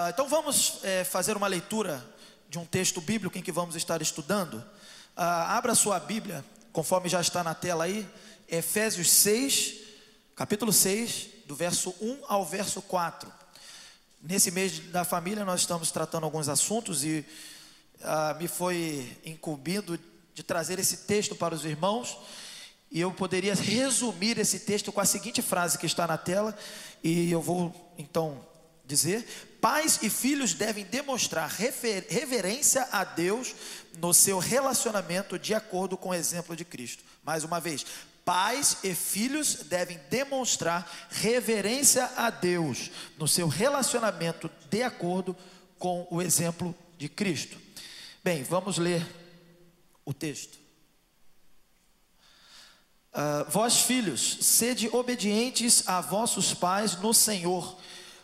Então vamos fazer uma leitura de um texto bíblico em que vamos estar estudando. Abra sua Bíblia, conforme já está na tela aí, Efésios 6, capítulo 6, do verso 1 ao verso 4. Nesse mês da família nós estamos tratando alguns assuntos e me foi incumbido de trazer esse texto para os irmãos. E eu poderia resumir esse texto com a seguinte frase que está na tela, e eu vou então dizer: pais e filhos devem demonstrar reverência a Deus no seu relacionamento de acordo com o exemplo de Cristo. Mais uma vez, pais e filhos devem demonstrar reverência a Deus no seu relacionamento de acordo com o exemplo de Cristo. Bem, vamos ler o texto. Vós filhos, sede obedientes a vossos pais no Senhor,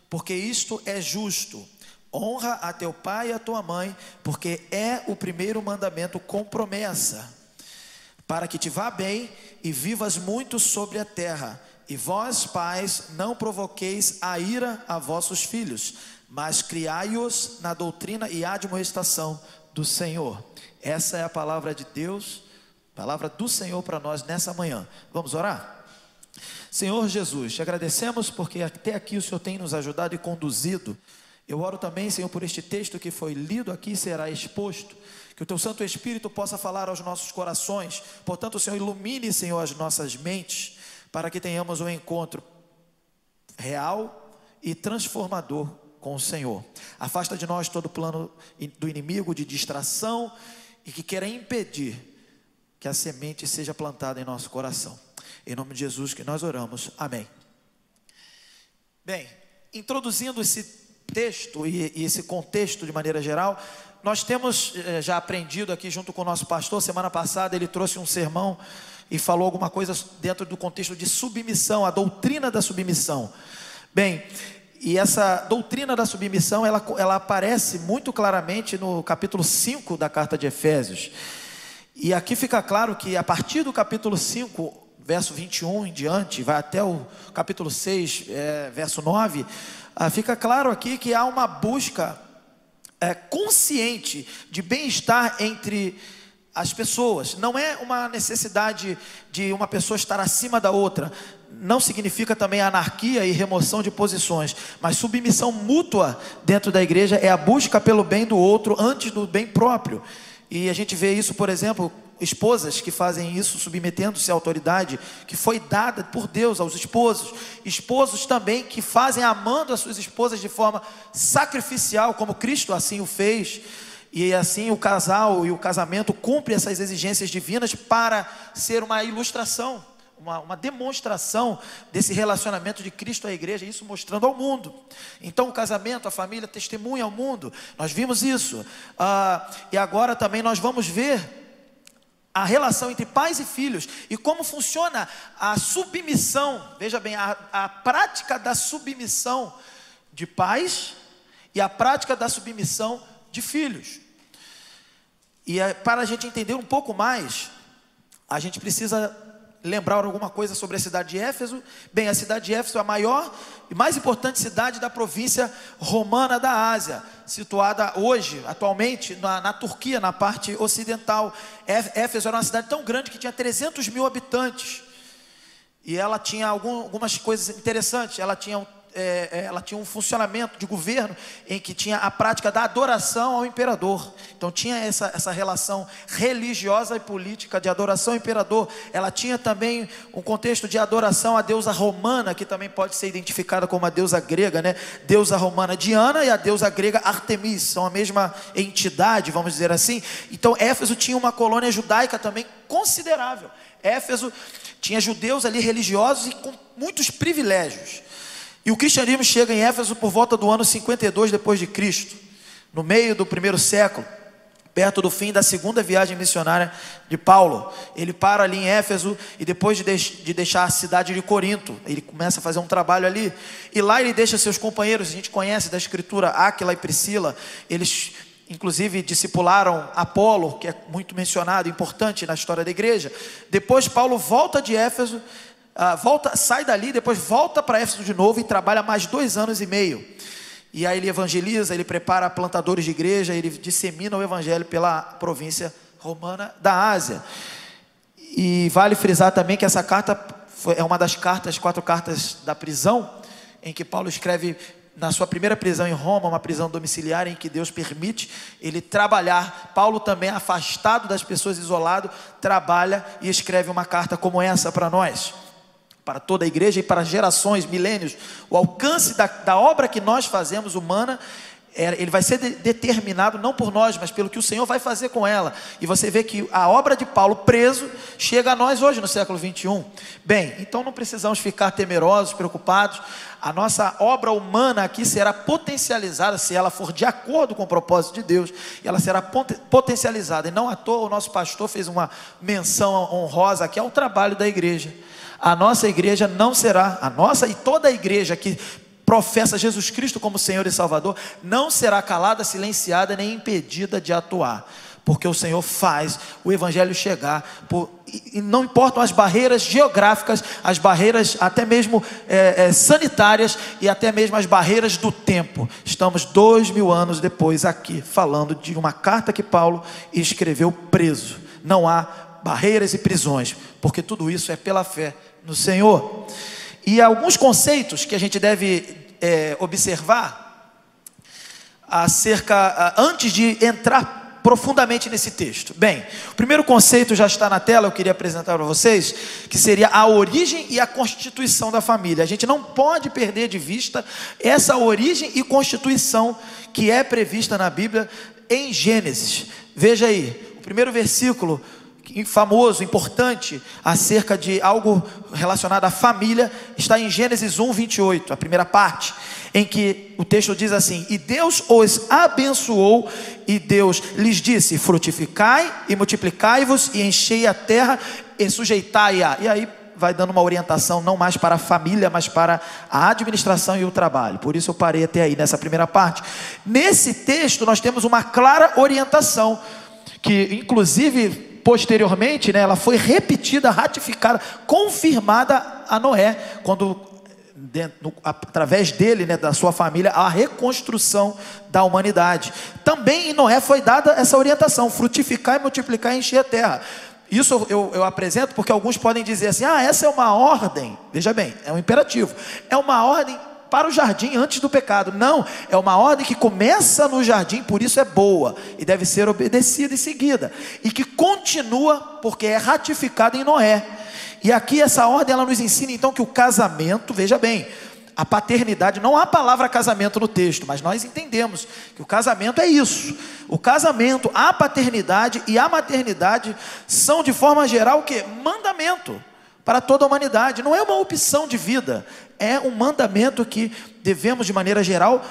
porque isto é justo. Honra a teu pai e a tua mãe, porque é o primeiro mandamento com promessa, para que te vá bem e vivas muito sobre a terra. E vós, pais, não provoqueis a ira a vossos filhos, mas criai-os na doutrina e admoestação do Senhor. Essa é a palavra de Deus, palavra do Senhor para nós nessa manhã. Vamos orar? Senhor Jesus, te agradecemos porque até aqui o Senhor tem nos ajudado e conduzido. Eu oro também, Senhor, por este texto que foi lido aqui e será exposto, que o teu Santo Espírito possa falar aos nossos corações. Portanto, Senhor, ilumine, Senhor, as nossas mentes, para que tenhamos um encontro real e transformador com o Senhor. Afasta de nós todo plano do inimigo de distração e que queira impedir que a semente seja plantada em nosso coração. Em nome de Jesus que nós oramos, amém. Bem, introduzindo esse texto e esse contexto de maneira geral, nós temos já aprendido aqui junto com o nosso pastor. Semana passada ele trouxe um sermão e falou alguma coisa dentro do contexto de submissão, a doutrina da submissão. Bem, e essa doutrina da submissão, ela aparece muito claramente no capítulo 5 da carta de Efésios. E aqui fica claro que a partir do capítulo 5, verso 21 em diante, vai até o capítulo 6, verso 9, fica claro aqui que há uma busca consciente de bem-estar entre as pessoas. Não é uma necessidade de uma pessoa estar acima da outra. Não significa também anarquia e remoção de posições, mas submissão mútua dentro da igreja é a busca pelo bem do outro antes do bem próprio. E a gente vê isso, por exemplo, esposas que fazem isso submetendo-se à autoridade que foi dada por Deus aos esposos. Esposos também que fazem amando as suas esposas de forma sacrificial, como Cristo assim o fez. E assim o casal e o casamento cumpre essas exigências divinas para ser uma ilustração, uma demonstração desse relacionamento de Cristo à igreja, isso mostrando ao mundo. Então o casamento, a família testemunha ao mundo. Nós vimos isso. E agora também nós vamos ver a relação entre pais e filhos e como funciona a submissão. Veja bem, a prática da submissão de pais e a prática da submissão de filhos. E para a gente entender um pouco mais, a gente precisa lembrar alguma coisa sobre a cidade de Éfeso. Bem, a cidade de Éfeso é a maior e mais importante cidade da província romana da Ásia, situada hoje, atualmente, na Turquia, na parte ocidental. Éfeso era uma cidade tão grande que tinha 300 mil habitantes. E ela tinha algumas coisas interessantes. Ela tinha um funcionamento de governo em que tinha a prática da adoração ao imperador. Então tinha essa relação religiosa e política de adoração ao imperador. Ela tinha também um contexto de adoração à deusa romana, que também pode ser identificada como a deusa grega, né? Deusa romana Diana e a deusa grega Artemis, são a mesma entidade, vamos dizer assim. Então Éfeso tinha uma colônia judaica também considerável. Éfeso tinha judeus ali religiosos e com muitos privilégios. E o cristianismo chega em Éfeso por volta do ano 52 depois de Cristo, no meio do primeiro século, perto do fim da segunda viagem missionária de Paulo. Ele para ali em Éfeso e depois de deixar a cidade de Corinto, ele começa a fazer um trabalho ali. E lá ele deixa seus companheiros, a gente conhece da escritura, Áquila e Priscila. Eles inclusive discipularam Apolo, que é muito mencionado, importante na história da igreja. Depois Paulo volta de Éfeso, sai dali, depois volta para Éfeso de novo e trabalha mais 2 anos e meio. E aí ele evangeliza, ele prepara plantadores de igreja, ele dissemina o evangelho pela província romana da Ásia. E vale frisar também que essa carta é uma das 4 cartas da prisão, em que Paulo escreve na sua primeira prisão em Roma, uma prisão domiciliar em que Deus permite ele trabalhar. Paulo também, afastado das pessoas, isolado, trabalha e escreve uma carta como essa para nós, para toda a igreja e para gerações, milênios. O alcance da obra que nós fazemos humana, ele vai ser determinado não por nós, mas pelo que o Senhor vai fazer com ela. E você vê que a obra de Paulo preso chega a nós hoje no século 21. Bem, então não precisamos ficar temerosos, preocupados. A nossa obra humana aqui será potencializada, se ela for de acordo com o propósito de Deus, ela será potencializada. E não à toa o nosso pastor fez uma menção honrosa aqui ao trabalho da igreja. A nossa igreja não será, a nossa e toda a igreja que professa Jesus Cristo como Senhor e Salvador, não será calada, silenciada, nem impedida de atuar, porque o Senhor faz o evangelho chegar, e não importam as barreiras geográficas, as barreiras até mesmo sanitárias, e até mesmo as barreiras do tempo. Estamos 2000 anos depois aqui, falando de uma carta que Paulo escreveu preso. Não há barreiras e prisões, porque tudo isso é pela fé no Senhor. E alguns conceitos que a gente deve observar antes de entrar profundamente nesse texto. Bem, o primeiro conceito já está na tela, eu queria apresentar para vocês, que seria a origem e a constituição da família. A gente não pode perder de vista essa origem e constituição que é prevista na Bíblia em Gênesis. Veja aí, o primeiro versículo famoso, importante, acerca de algo relacionado à família, está em Gênesis 1, 28, a primeira parte, em que o texto diz assim: e Deus os abençoou, e Deus lhes disse: frutificai e multiplicai-vos, e enchei a terra e sujeitai-a. E aí vai dando uma orientação não mais para a família, mas para a administração e o trabalho. Por isso eu parei até aí nessa primeira parte. Nesse texto nós temos uma clara orientação, que inclusive posteriormente, ela foi repetida, ratificada, confirmada a Noé, quando através dele, da sua família, a reconstrução da humanidade. Também em Noé foi dada essa orientação: frutificar e multiplicar e encher a terra. Isso eu apresento porque alguns podem dizer assim: essa é uma ordem. Veja bem, é um imperativo, é uma ordem para o jardim antes do pecado. Não, é uma ordem que começa no jardim, por isso é boa e deve ser obedecida e seguida, e que continua porque é ratificada em Noé. E aqui essa ordem ela nos ensina então que o casamento, veja bem, a paternidade, não há palavra casamento no texto, mas nós entendemos que o casamento é isso. O casamento, a paternidade e a maternidade são de forma geral o quê? Mandamento para toda a humanidade. Não é uma opção de vida, é um mandamento que devemos de maneira geral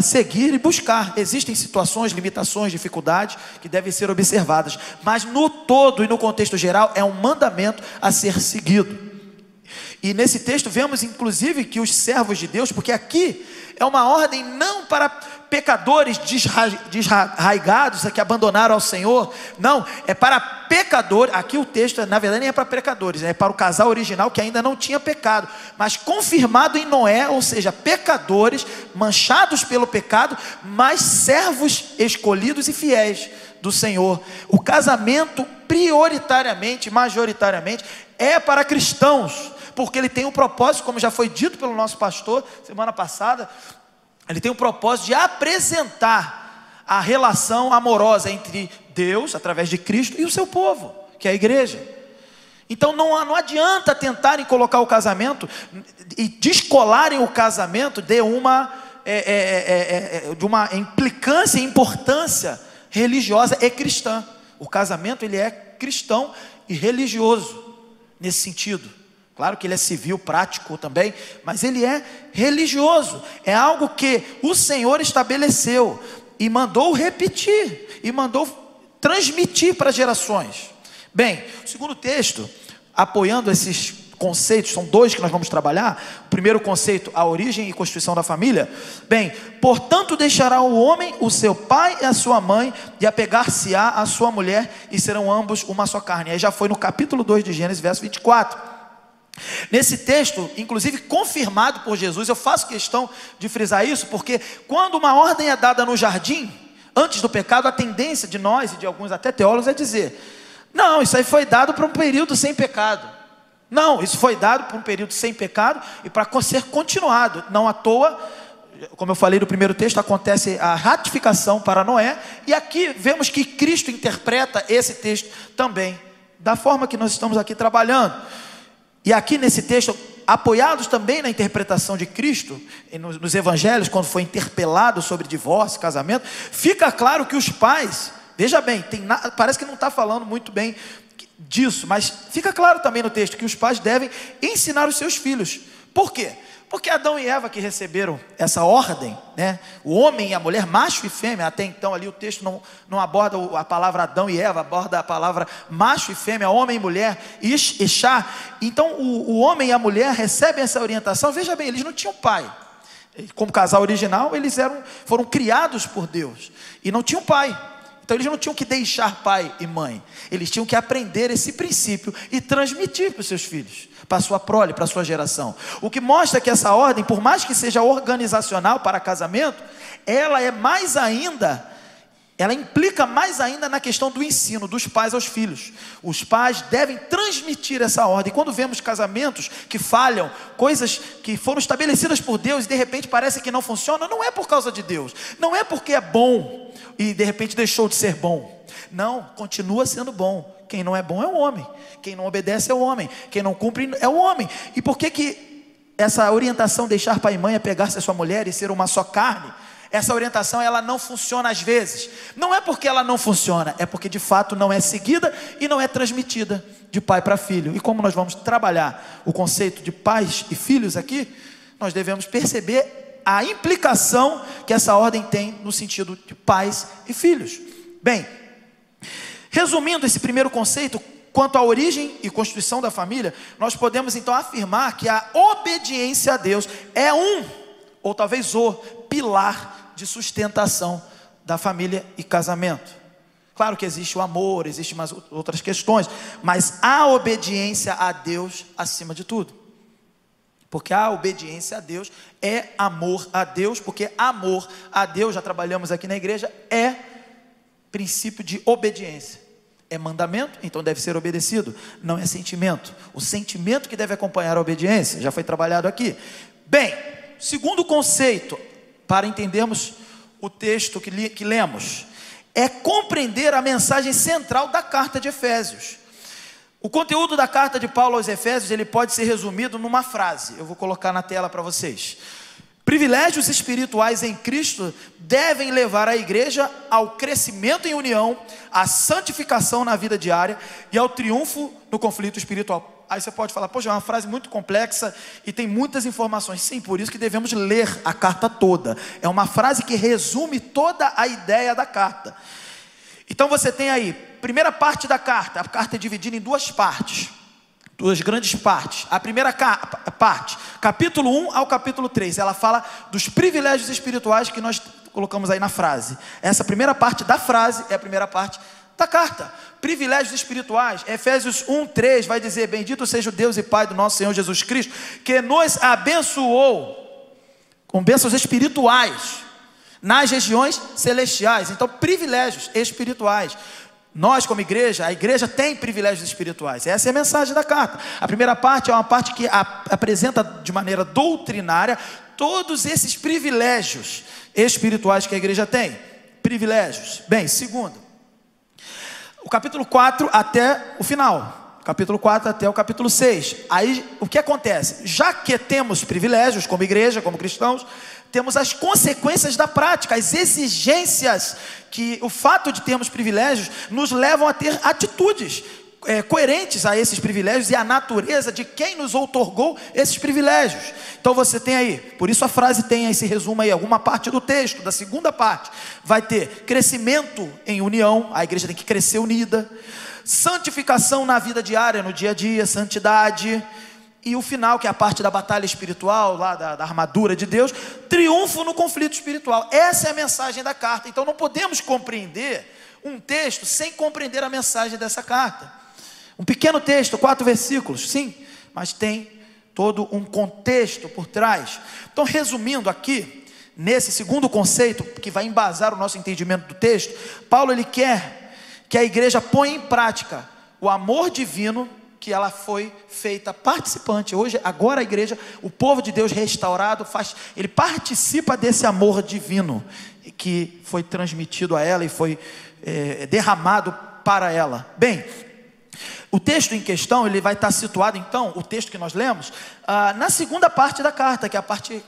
seguir e buscar. Existem situações, limitações, dificuldades que devem ser observadas, mas no todo e no contexto geral é um mandamento a ser seguido. E nesse texto vemos inclusive que os servos de Deus, porque aqui é uma ordem não para pecadores desarraigados que abandonaram ao Senhor, não, é para pecadores. Aqui o texto na verdade nem é para pecadores, é para o casal original que ainda não tinha pecado, mas confirmado em Noé, ou seja, pecadores manchados pelo pecado, mas servos escolhidos e fiéis do Senhor. O casamento prioritariamente, majoritariamente é para cristãos, porque ele tem um propósito, como já foi dito pelo nosso pastor semana passada, ele tem o propósito de apresentar a relação amorosa entre Deus, através de Cristo, e o seu povo, que é a igreja. Então não adianta tentarem colocar o casamento e descolarem o casamento de uma implicância e importância religiosa e cristã. O casamento ele é cristão e religioso nesse sentido. Claro que ele é civil, prático também, mas ele é religioso. É algo que o Senhor estabeleceu e mandou repetir, e mandou transmitir para gerações. Bem, o segundo texto, apoiando esses conceitos, são dois que nós vamos trabalhar. O primeiro conceito, a origem e constituição da família. Bem, portanto deixará o homem o seu pai e a sua mãe, e apegar-se-á a sua mulher, e serão ambos uma só carne. Aí já foi no capítulo 2 de Gênesis, verso 24. Nesse texto, inclusive confirmado por Jesus, eu faço questão de frisar isso, porque quando uma ordem é dada no jardim, antes do pecado, a tendência de nós e de alguns até teólogos é dizer: não, isso aí foi dado para um período sem pecado. Não, isso foi dado para um período sem pecado e para ser continuado. Não à toa, como eu falei no primeiro texto, acontece a ratificação para Noé, e aqui vemos que Cristo interpreta esse texto também, da forma que nós estamos aqui trabalhando. E aqui nesse texto, apoiados também na interpretação de Cristo, nos evangelhos, quando foi interpelado sobre divórcio, casamento, fica claro que os pais, veja bem, parece que não está falando muito bem disso, mas fica claro também no texto que os pais devem ensinar os seus filhos. Por quê? Porque Adão e Eva que receberam essa ordem, né? O homem e a mulher, macho e fêmea, até então ali o texto não aborda a palavra Adão e Eva, aborda a palavra macho e fêmea, homem e mulher, Ish e Shá. Então o homem e a mulher recebem essa orientação. Veja bem, eles não tinham pai. Como casal original, eles foram criados por Deus e não tinham pai. Então eles não tinham que deixar pai e mãe, eles tinham que aprender esse princípio e transmitir para os seus filhos, para a sua prole, para a sua geração. O que mostra que essa ordem, por mais que seja organizacional para casamento, ela implica mais ainda na questão do ensino dos pais aos filhos. Os pais devem transmitir essa ordem. Quando vemos casamentos que falham, coisas que foram estabelecidas por Deus e de repente parece que não funcionam, não é por causa de Deus, não é porque é bom e de repente deixou de ser bom. Não, continua sendo bom. Quem não é bom é o homem, quem não obedece é o homem, quem não cumpre é o homem. E por que essa orientação, deixar pai e mãe, apegar-se a sua mulher e ser uma só carne, essa orientação ela não funciona às vezes? Não é porque ela não funciona, é porque de fato não é seguida e não é transmitida de pai para filho. E como nós vamos trabalhar o conceito de pais e filhos aqui, nós devemos perceber a implicação que essa ordem tem no sentido de pais e filhos. Bem, resumindo esse primeiro conceito, quanto à origem e constituição da família, nós podemos então afirmar que a obediência a Deus é ou talvez o pilar de sustentação da família e casamento. Claro que existe o amor, existem mais outras questões, mas a obediência a Deus acima de tudo. Porque a obediência a Deus é amor a Deus, porque amor a Deus, já trabalhamos aqui na igreja, é princípio de obediência. É mandamento, então deve ser obedecido, não é sentimento. O sentimento que deve acompanhar a obediência, já foi trabalhado aqui. Bem, segundo conceito, para entendermos o texto que lemos, é compreender a mensagem central da carta de Efésios. O conteúdo da carta de Paulo aos Efésios, ele pode ser resumido numa frase. Eu vou colocar na tela para vocês. Privilégios espirituais em Cristo devem levar a igreja ao crescimento em união, à santificação na vida diária e ao triunfo no conflito espiritual. Aí você pode falar: poxa, é uma frase muito complexa e tem muitas informações. Sim, por isso que devemos ler a carta toda. É uma frase que resume toda a ideia da carta. Então você tem aí, primeira parte da carta. A carta é dividida em duas partes, duas grandes partes. A primeira parte, capítulo 1 ao capítulo 3, ela fala dos privilégios espirituais que nós colocamos aí na frase. Essa primeira parte da frase é a primeira parte da carta. Privilégios espirituais, Efésios 1:3 vai dizer: bendito seja o Deus e Pai do nosso Senhor Jesus Cristo, que nos abençoou com bênçãos espirituais nas regiões celestiais. Então, privilégios espirituais. Nós, como igreja, a igreja tem privilégios espirituais. Essa é a mensagem da carta. A primeira parte é uma parte que apresenta de maneira doutrinária todos esses privilégios espirituais que a igreja tem. Privilégios. Bem, segundo, o capítulo 4 até o final. Capítulo 4 até o capítulo 6. Aí, o que acontece? Já que temos privilégios como igreja, como cristãos, temos as consequências da prática, as exigências que o fato de termos privilégios nos levam a ter atitudes coerentes a esses privilégios e a natureza de quem nos outorgou esses privilégios. Então você tem aí, por isso a frase tem esse resumo aí, alguma parte do texto, da segunda parte, vai ter crescimento em união, a igreja tem que crescer unida, santificação na vida diária, no dia a dia, santidade. E o final, que é a parte da batalha espiritual, lá da armadura de Deus, triunfo no conflito espiritual. Essa é a mensagem da carta. Então não podemos compreender um texto sem compreender a mensagem dessa carta. Um pequeno texto, 4 versículos, sim, mas tem todo um contexto por trás. Então, resumindo aqui, nesse segundo conceito, que vai embasar o nosso entendimento do texto, Paulo ele quer que a igreja ponha em prática o amor divino, que ela foi feita participante. Hoje, agora a igreja, o povo de Deus restaurado, ele participa desse amor divino, que foi transmitido a ela e foi derramado para ela. Bem, o texto em questão, ele vai estar situado então, o texto que nós lemos, na segunda parte da carta, que é a parte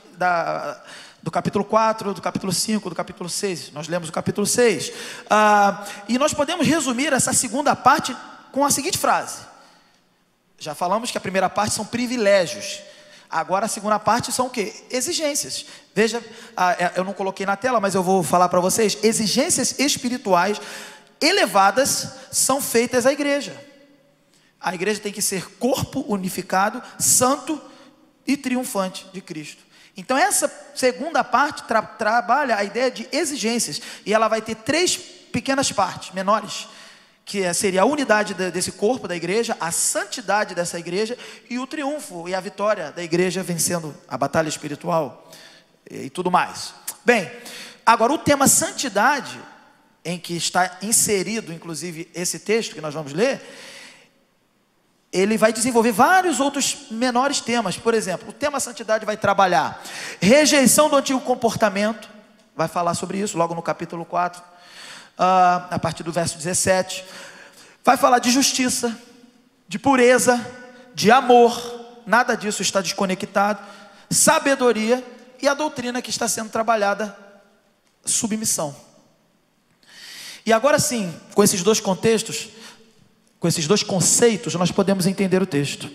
do capítulo 4, do capítulo 5, do capítulo 6. Nós lemos o capítulo 6. E nós podemos resumir essa segunda parte com a seguinte frase. Já falamos que a primeira parte são privilégios. Agora a segunda parte são o quê? Exigências. Veja, eu não coloquei na tela, mas eu vou falar para vocês. Exigências espirituais elevadas são feitas à igreja. A igreja tem que ser corpo unificado, santo e triunfante de Cristo. Então essa segunda parte trabalha a ideia de exigências. E ela vai ter 3 pequenas partes, menores, que seria a unidade desse corpo da igreja, a santidade dessa igreja e o triunfo e a vitória da igreja vencendo a batalha espiritual e tudo mais. Bem, agora o tema santidade, em que está inserido inclusive esse texto que nós vamos ler, ele vai desenvolver vários outros menores temas. Por exemplo, o tema santidade vai trabalhar rejeição do antigo comportamento, vai falar sobre isso logo no capítulo 4, a partir do verso 17, vai falar de justiça, de pureza, de amor, nada disso está desconectado, sabedoria e a doutrina que está sendo trabalhada, submissão. E agora sim, com esses dois contextos, com esses dois conceitos, nós podemos entender o texto.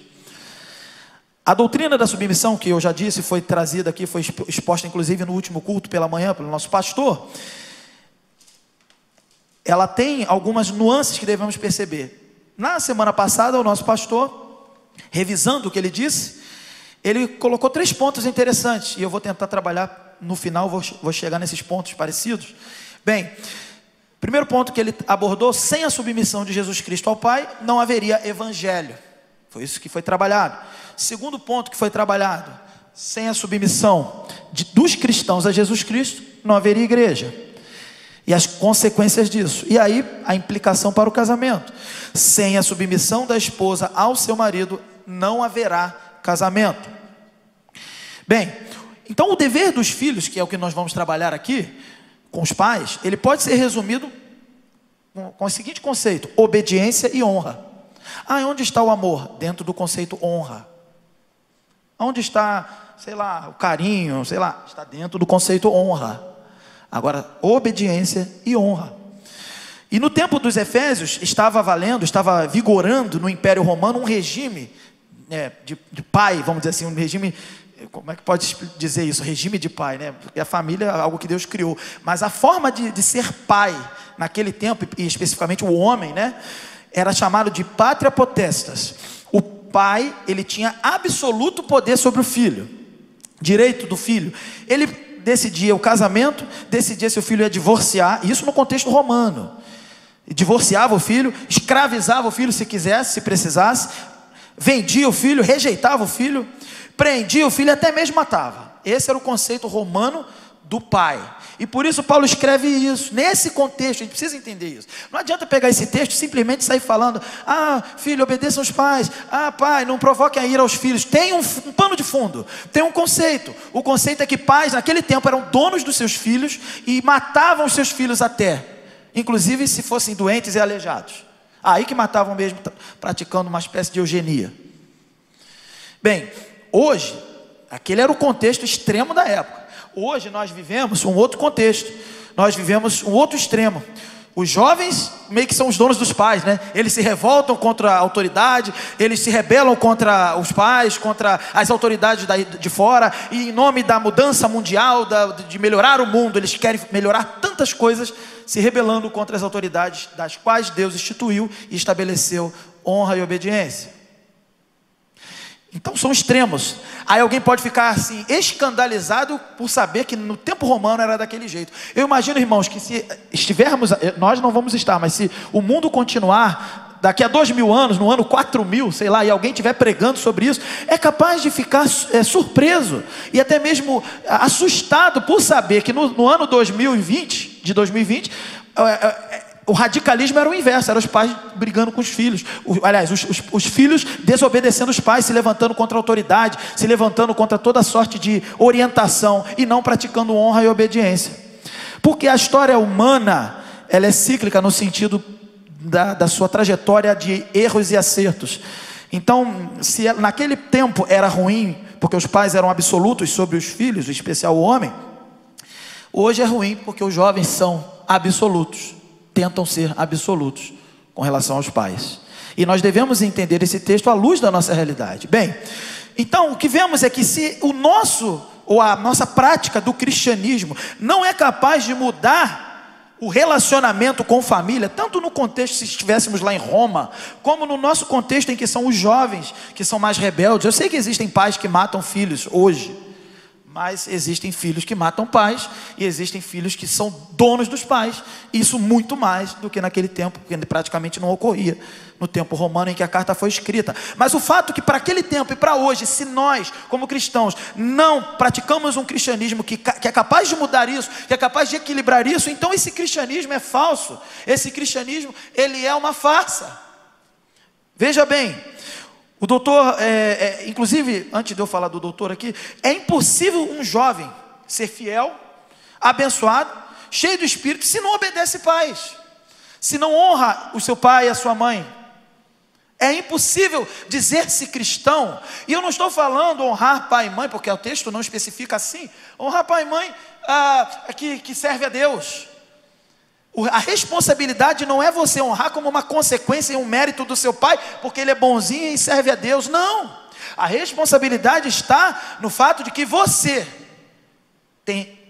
A doutrina da submissão, que eu já disse, foi trazida aqui, foi exposta inclusive no último culto pela manhã, pelo nosso pastor. Ela tem algumas nuances que devemos perceber. Na semana passada, o nosso pastor, revisando o que ele disse, ele colocou 3 pontos interessantes, e eu vou tentar trabalhar no final, vou chegar nesses pontos parecidos. Bem, primeiro ponto que ele abordou: sem a submissão de Jesus Cristo ao Pai, não haveria evangelho. Foi isso que foi trabalhado. Segundo ponto que foi trabalhado: sem a submissão dos cristãos a Jesus Cristo, não haveria igreja. E as consequências disso. E aí, a implicação para o casamento: sem a submissão da esposa ao seu marido, não haverá casamento. Bem, então o dever dos filhos, que é o que nós vamos trabalhar aqui, com os pais, ele pode ser resumido com o seguinte conceito: obediência e honra. Onde está o amor? Dentro do conceito honra. Onde está, sei lá, o carinho, sei lá, está dentro do conceito honra. Agora, obediência e honra. E no tempo dos Efésios, estava vigorando no Império Romano um regime de pai, vamos dizer assim, um regime, como é que pode dizer isso? Regime de pai, né? Porque a família é algo que Deus criou. Mas a forma de ser pai, naquele tempo, e especificamente o homem, né? Era chamado de pátria potestas. O pai, ele tinha absoluto poder sobre o filho, direito do filho. Ele decidia o casamento, decidia se o filho ia divorciar, isso no contexto romano. Divorciava o filho, escravizava o filho se quisesse, se precisasse, vendia o filho, rejeitava o filho, prendia o filho e até mesmo matava. Esse era o conceito romano do pai. E por isso Paulo escreve isso, nesse contexto. A gente precisa entender isso. Não adianta pegar esse texto e simplesmente sair falando: filho, obedeçam os pais. Pai, não provoquem a ira aos filhos. Tem um pano de fundo, tem um conceito. O conceito é que pais naquele tempo eram donos dos seus filhos e matavam os seus filhos até, inclusive se fossem doentes e aleijados. Aí que matavam mesmo, praticando uma espécie de eugenia. Bem, hoje, aquele era o contexto extremo da época. Hoje nós vivemos um outro contexto, nós vivemos um outro extremo. Os jovens meio que são os donos dos pais, né? Eles se revoltam contra a autoridade, eles se rebelam contra os pais, contra as autoridades de fora, e em nome da mudança mundial, de melhorar o mundo, eles querem melhorar tantas coisas, se rebelando contra as autoridades das quais Deus instituiu e estabeleceu honra e obediência. Então são extremos. Aí alguém pode ficar assim, escandalizado por saber que no tempo romano era daquele jeito. Eu imagino, irmãos, que se estivermos, nós não vamos estar, mas se o mundo continuar daqui a 2000 anos, no ano 4000, sei lá, e alguém estiver pregando sobre isso, é capaz de ficar surpreso e até mesmo assustado por saber que no ano 2020, o radicalismo era o inverso, eram os pais brigando com os filhos, os filhos desobedecendo os pais, se levantando contra a autoridade, se levantando contra toda sorte de orientação e não praticando honra e obediência. Porque a história humana, ela é cíclica no sentido da sua trajetória de erros e acertos. Então, se naquele tempo era ruim, porque os pais eram absolutos sobre os filhos, em especial o homem, hoje é ruim porque os jovens são absolutos, tentam ser absolutos com relação aos pais. E nós devemos entender esse texto à luz da nossa realidade. Bem, então o que vemos é que se a nossa prática do cristianismo não é capaz de mudar o relacionamento com família, tanto no contexto se estivéssemos lá em Roma, como no nosso contexto em que são os jovens que são mais rebeldes. Eu sei que existem pais que matam filhos hoje, mas existem filhos que matam pais, e existem filhos que são donos dos pais, isso muito mais do que naquele tempo, porque praticamente não ocorria no tempo romano em que a carta foi escrita. Mas o fato é que para aquele tempo e para hoje, se nós, como cristãos, não praticamos um cristianismo que é capaz de mudar isso, que é capaz de equilibrar isso, então esse cristianismo é falso, esse cristianismo, ele é uma farsa. Veja bem, o doutor, inclusive, antes de eu falar do doutor aqui, é impossível um jovem ser fiel, abençoado, cheio do Espírito, se não obedece pais, se não honra o seu pai e a sua mãe. É impossível dizer-se cristão, e eu não estou falando honrar pai e mãe, porque o texto não especifica assim, honrar pai e mãe que serve a Deus. A responsabilidade não é você honrar como uma consequência e um mérito do seu pai, porque ele é bonzinho e serve a Deus, não. A responsabilidade está no fato de que você tem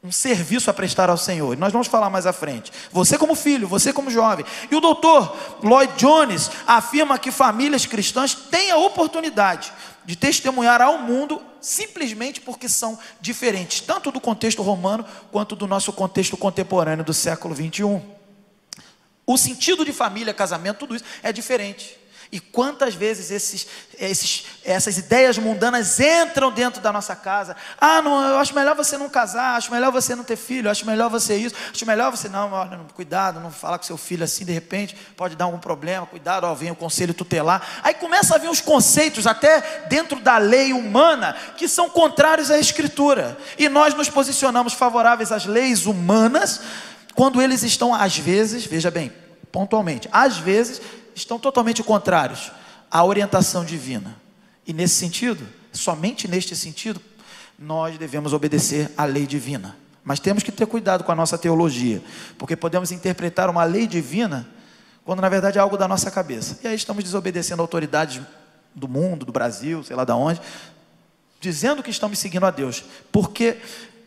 um serviço a prestar ao Senhor. E nós vamos falar mais à frente. Você como filho, você como jovem. E o doutor Lloyd Jones afirma que famílias cristãs têm a oportunidade de testemunhar ao mundo simplesmente porque são diferentes, tanto do contexto romano quanto do nosso contexto contemporâneo do século 21. O sentido de família, casamento, tudo isso é diferente. E quantas vezes essas ideias mundanas entram dentro da nossa casa. Não, eu acho melhor você não casar, acho melhor você não ter filho, acho melhor você isso, acho melhor você não, cuidado, não falar com seu filho assim, de repente pode dar algum problema, cuidado, vem o conselho tutelar. Aí começa a vir uns conceitos até dentro da lei humana que são contrários à Escritura. E nós nos posicionamos favoráveis às leis humanas quando eles estão, às vezes, veja bem, pontualmente, às vezes estão totalmente contrários à orientação divina. E nesse sentido, somente neste sentido, nós devemos obedecer à lei divina. Mas temos que ter cuidado com a nossa teologia, porque podemos interpretar uma lei divina quando na verdade é algo da nossa cabeça. E aí estamos desobedecendo autoridades do mundo, do Brasil, sei lá de onde, dizendo que estamos seguindo a Deus. Porque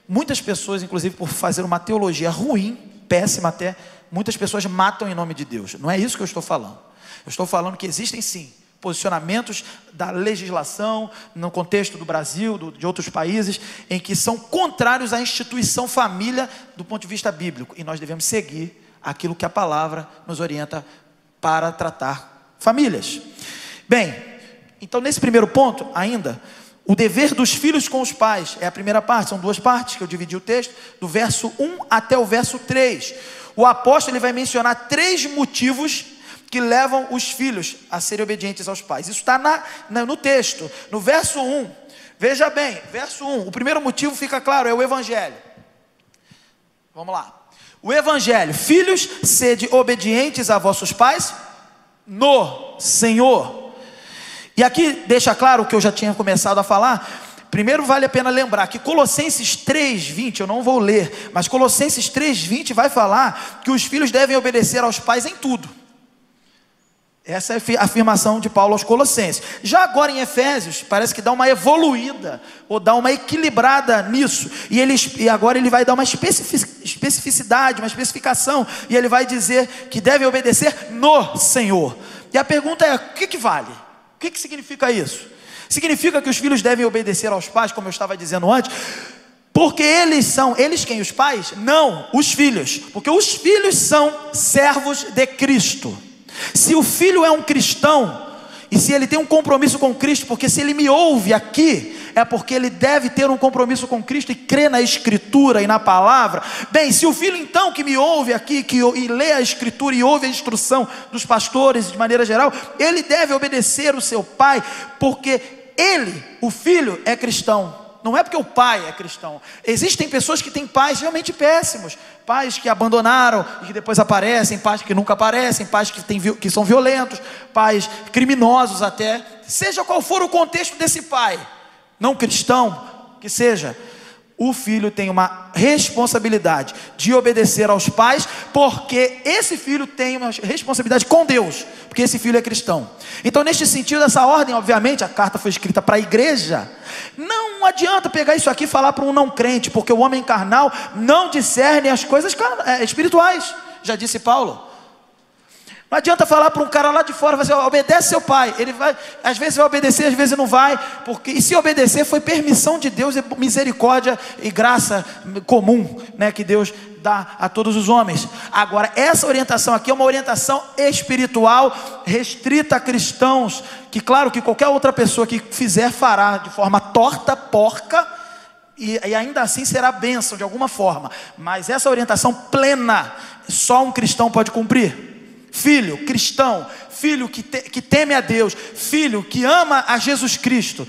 muitas pessoas, inclusive por fazer uma teologia ruim, péssima até, muitas pessoas matam em nome de Deus. Não é isso que eu estou falando. Eu estou falando que existem sim posicionamentos da legislação no contexto do Brasil, de outros países, em que são contrários à instituição família do ponto de vista bíblico. E nós devemos seguir aquilo que a palavra nos orienta para tratar famílias. Bem, então nesse primeiro ponto ainda, o dever dos filhos com os pais é a primeira parte, são duas partes que eu dividi o texto, do verso 1 até o verso 3. O apóstolo ele vai mencionar 3 motivos que levam os filhos a serem obedientes aos pais. Isso está no texto, no verso 1. Veja bem, verso 1, o primeiro motivo fica claro, é o evangelho. Vamos lá. O evangelho: filhos, sede obedientes a vossos pais no Senhor. E aqui deixa claro o que eu já tinha começado a falar. Primeiro vale a pena lembrar que Colossenses 3:20, eu não vou ler, mas Colossenses 3:20 vai falar que os filhos devem obedecer aos pais em tudo. Essa é a afirmação de Paulo aos Colossenses. Já agora em Efésios, parece que dá uma evoluída, ou dá uma equilibrada nisso. E agora ele vai dar uma especificidade, uma especificação. E ele vai dizer que devem obedecer no Senhor. E a pergunta é, o que vale? O que significa isso? Significa que os filhos devem obedecer aos pais, como eu estava dizendo antes, porque eles quem? Os pais? Não, os filhos. Porque os filhos são servos de Cristo. Se o filho é um cristão, e se ele tem um compromisso com Cristo, porque se ele me ouve aqui, é porque ele deve ter um compromisso com Cristo e crer na Escritura e na palavra. Bem, se o filho então que me ouve aqui, e lê a Escritura e ouve a instrução dos pastores de maneira geral, ele deve obedecer o seu pai, porque ele, o filho, é cristão. Não é porque o pai é cristão. Existem pessoas que têm pais realmente péssimos, pais que abandonaram e que depois aparecem, pais que nunca aparecem, pais que são violentos, pais criminosos até. Seja qual for o contexto desse pai, não cristão que seja, o filho tem uma responsabilidade de obedecer aos pais, porque esse filho tem uma responsabilidade com Deus, porque esse filho é cristão. Então, neste sentido, essa ordem, obviamente, a carta foi escrita para a igreja. Não adianta pegar isso aqui e falar para um não crente, porque o homem carnal não discerne as coisas espirituais, já disse Paulo. Não adianta falar para um cara lá de fora, você obedece seu pai. Ele vai, às vezes vai obedecer, às vezes não vai, porque, e se obedecer foi permissão de Deus, e misericórdia e graça comum, né, que Deus dá a todos os homens. Agora, essa orientação aqui é uma orientação espiritual, restrita a cristãos, que claro que qualquer outra pessoa que fizer fará de forma torta, porca, e ainda assim será bênção de alguma forma. Mas essa orientação plena, só um cristão pode cumprir. Filho cristão, filho que teme a Deus, filho que ama a Jesus Cristo,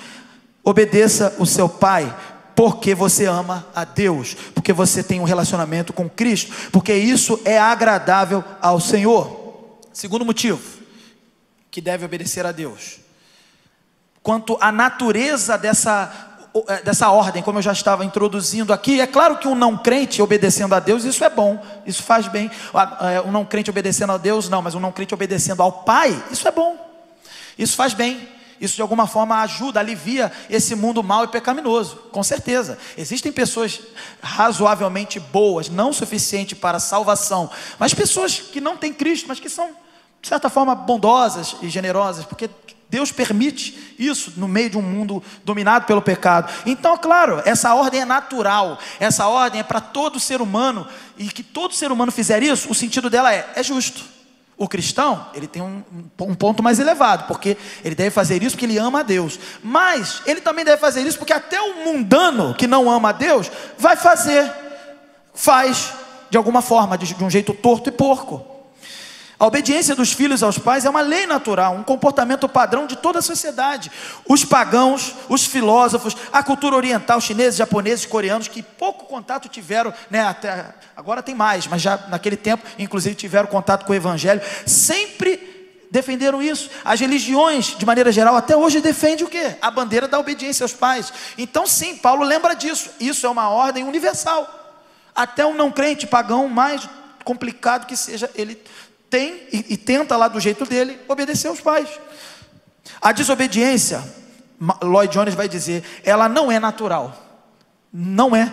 obedeça o seu pai, porque você ama a Deus, porque você tem um relacionamento com Cristo, porque isso é agradável ao Senhor. Segundo motivo que deve obedecer a Deus, quanto à natureza dessa ordem, como eu já estava introduzindo aqui, é claro que um não crente obedecendo a Deus, isso é bom, isso faz bem. Um não crente obedecendo a Deus, não, mas um não crente obedecendo ao Pai, isso é bom, isso faz bem, isso de alguma forma ajuda, alivia esse mundo mau e pecaminoso, com certeza. Existem pessoas razoavelmente boas, não suficiente para a salvação, mas pessoas que não têm Cristo, mas que são de certa forma bondosas e generosas, porque Deus permite isso no meio de um mundo dominado pelo pecado. Então, claro, essa ordem é natural, essa ordem é para todo ser humano, e que todo ser humano fizer isso, o sentido dela é justo. O cristão, ele tem um ponto mais elevado, porque ele deve fazer isso porque ele ama a Deus, mas ele também deve fazer isso porque até o mundano que não ama a Deus, faz de alguma forma, de um jeito torto e porco. A obediência dos filhos aos pais é uma lei natural, um comportamento padrão de toda a sociedade. Os pagãos, os filósofos, a cultura oriental, chineses, japoneses, coreanos, que pouco contato tiveram, né, até agora tem mais, mas já naquele tempo, inclusive, tiveram contato com o evangelho, sempre defenderam isso. As religiões, de maneira geral, até hoje defendem o quê? A bandeira da obediência aos pais. Então sim, Paulo lembra disso. Isso é uma ordem universal. Até um não crente pagão, mais complicado que seja, ele tem e tenta lá do jeito dele obedecer aos pais. A desobediência, Lloyd Jones vai dizer, ela não é natural, não é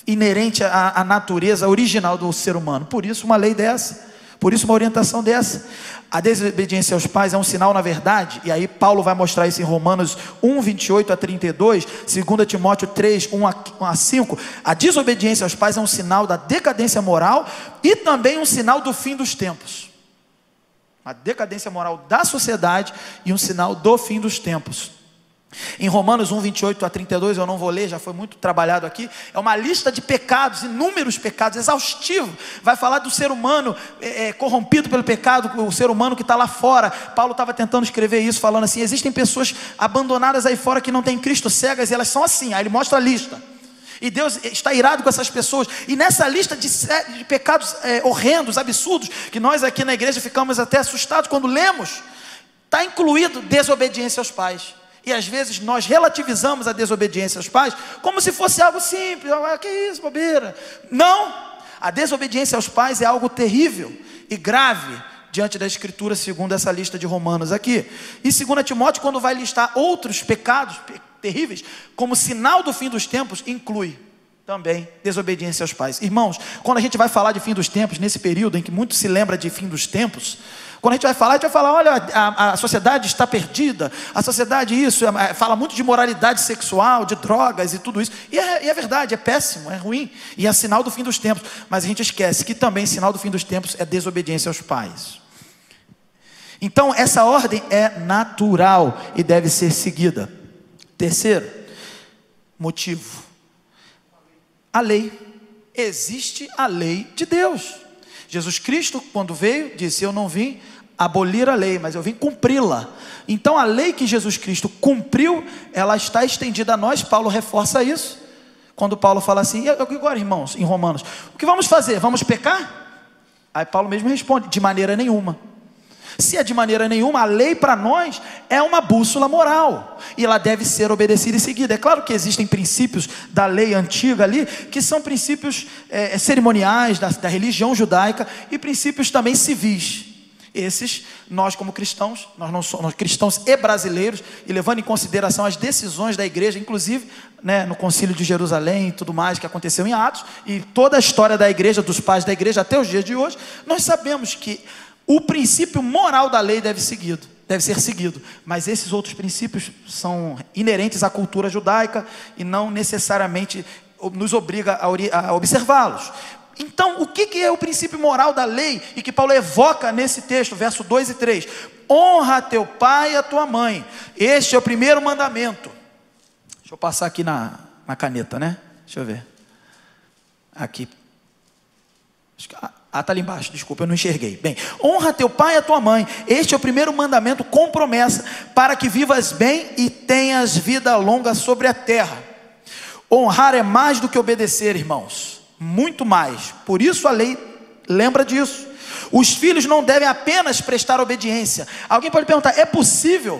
inerente à natureza original do ser humano. Por isso uma lei dessa, por isso uma orientação dessa. A desobediência aos pais é um sinal, na verdade, e aí Paulo vai mostrar isso em Romanos 1, 28 a 32, 2 Timóteo 3, 1 a 5, a desobediência aos pais é um sinal da decadência moral e também um sinal do fim dos tempos. A decadência moral da sociedade e um sinal do fim dos tempos. Em Romanos 1, 28 a 32, eu não vou ler, já foi muito trabalhado aqui, é uma lista de pecados, inúmeros pecados, exaustivo, vai falar do ser humano corrompido pelo pecado, o ser humano que está lá fora. Paulo estava tentando escrever isso, falando assim, existem pessoas abandonadas aí fora que não têm Cristo, cegas, e elas são assim. Aí ele mostra a lista, e Deus está irado com essas pessoas, e nessa lista de pecados horrendos, absurdos, que nós aqui na igreja ficamos até assustados quando lemos, está incluído desobediência aos pais. E às vezes nós relativizamos a desobediência aos pais como se fosse algo simples. Que isso, bobeira. Não, a desobediência aos pais é algo terrível e grave diante da Escritura, segundo essa lista de Romanos aqui. E 2 Timóteo, quando vai listar outros pecados terríveis, como sinal do fim dos tempos, inclui também desobediência aos pais. Irmãos, quando a gente vai falar de fim dos tempos, nesse período em que muito se lembra de fim dos tempos, quando a gente vai falar, olha, a sociedade está perdida, a sociedade isso, fala muito de moralidade sexual, de drogas e tudo isso, e é verdade, é péssimo, é ruim, e é sinal do fim dos tempos, mas a gente esquece que também sinal do fim dos tempos é desobediência aos pais. Então essa ordem é natural e deve ser seguida. Terceiro motivo, a lei. Existe a lei de Deus. Jesus Cristo, quando veio, disse: eu não vim abolir a lei, mas eu vim cumpri-la. Então a lei que Jesus Cristo cumpriu, ela está estendida a nós. Paulo reforça isso, quando Paulo fala assim: e agora, irmãos, em Romanos, o que vamos fazer? Vamos pecar? Aí Paulo mesmo responde: de maneira nenhuma. Se é de maneira nenhuma, a lei para nós é uma bússola moral, e ela deve ser obedecida e seguida. É claro que existem princípios da lei antiga ali, que são princípios cerimoniais da religião judaica, e princípios também civis. Esses, nós como cristãos, nós não somos cristãos e brasileiros, e levando em consideração as decisões da igreja, inclusive no concílio de Jerusalém e tudo mais que aconteceu em Atos, e toda a história da igreja, dos pais da igreja até os dias de hoje, nós sabemos que o princípio moral da lei deve ser seguido, mas esses outros princípios são inerentes à cultura judaica e não necessariamente nos obriga a observá-los. Então, o que é o princípio moral da lei e que Paulo evoca nesse texto, verso 2 e 3? Honra a teu pai e a tua mãe. Este é o primeiro mandamento. Deixa eu passar aqui na caneta, né? Deixa eu ver. Aqui. Está ali embaixo, desculpa, eu não enxerguei. Bem, honra teu pai e a tua mãe. Este é o primeiro mandamento com promessa, para que vivas bem e tenhas vida longa sobre a terra. Honrar é mais do que obedecer, irmãos. Muito mais. Por isso a lei lembra disso. Os filhos não devem apenas prestar obediência. Alguém pode perguntar: é possível